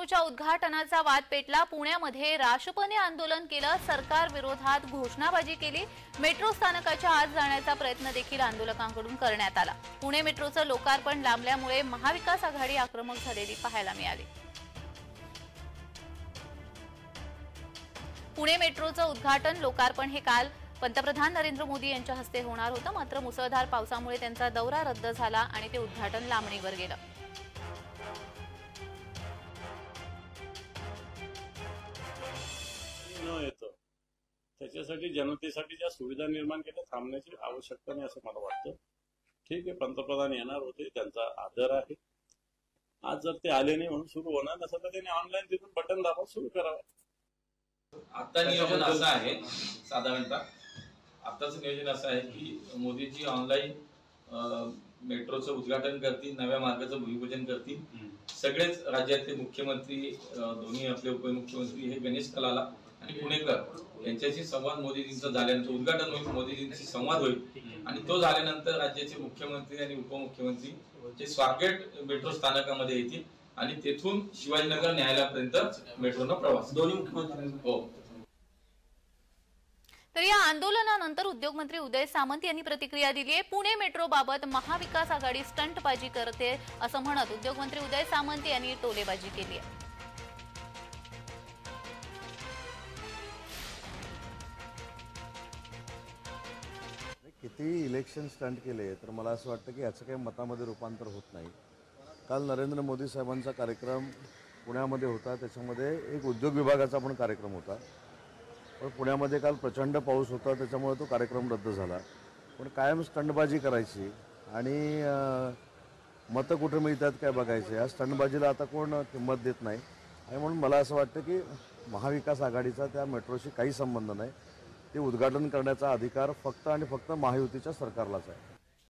मेट्रोच्या उद्घाटनाचा वाद पेटला। पुण्यामध्ये राष्ट्रपती आंदोलन केलं, सरकार विरोधात घोषणाबाजी केली। मेट्रो स्थानकाच्या आत जाण्याचा प्रयत्न देखील आंदोलकांकडून करण्यात आला। पुणे मेट्रोचं लोकार्पण लांबल्यामुळे महाविकास आघाडी आक्रमक झालेली पाहायला मिळाली। पुणे मेट्रोचं उद्घाटन लोकार्पण हे काल पंतप्रधान नरेंद्र मोदी यांच्या हस्ते होणार होतं, मात्र मुसळधार पावसामुळे त्यांचा दौरा रद्द झाला आणि ते उद्घाटन लांबणीवर गेलं। त्याच्यासाठी जनतेसाठी ज्या सुविधा निर्माण केल्या थांबण्याची आवश्यकता नाही असं मला वाटतं। ठीक आहे, पंतप्रधान येणार होते, त्यांचा आदर आहे। आज जर ते आले नाही म्हणून सुरू होणार नसेल तर त्यांनी ऑनलाईन तिथून बटन दाबून सुरू करावं। आता नियोजन असं आहे, साधारणतः आताच नियोजन असं आहे की मोदीजी ऑनलाईन मेट्रोचं उद्घाटन करतील, नव्या मार्गाचं भूमिपूजन करतील। सगळेच राज्यातले मुख्यमंत्री, दोन्ही आपले उपमुख्यमंत्री हे गणेश कलाला आणि पुणेकर यांच्याशी संवाद मोदीजींचा झाल्यानंतर उद्घाटन होईल, मोदीजींशी संवाद होईल आणि तो झाल्यानंतर राज्याचे मुख्यमंत्री आणि उपमुख्यमंत्री जे स्वारगेट मेट्रो स्थानकामध्ये येतील आणि तेथून शिवाजीनगर न्यायालयापर्यंत मेट्रोनं प्रवास दोन्ही मुख्यमंत्री हो। तर या आंदोलनानंतर उद्योगमंत्री उदय सामंत यांनी प्रतिक्रिया दिली आहे। पुणे मेट्रोबाबत महाविकास आघाडी स्टंटबाजी करते असं म्हणत उद्योगमंत्री उदय सामंत यांनी टोलेबाजी केली आहे। किती इलेक्शन स्टंट केले तर मला असं वाटतं की याचं काही मतामध्ये रूपांतर होत नाही। काल नरेंद्र मोदी साहेबांचा कार्यक्रम पुण्यामध्ये होता, त्याच्यामध्ये एक उद्योग विभागाचा पण कार्यक्रम होता, पण पुण्यामध्ये काल प्रचंड पाऊस होता, त्याच्यामुळे तो कार्यक्रम रद्द झाला। पण कायम स्टंटबाजी करायची आणि मतं कुठे मिळतात काय बघायचं, या स्टंटबाजीला आता कोण किंमत देत नाही आणि म्हणून मला असं वाटतं की महाविकास आघाडीचा त्या मेट्रोशी काही संबंध नाही। ते उद्घाटन करण्याचा अधिकार फक्त आणि फक्त महायुतीच्या सरकारलाच आहे।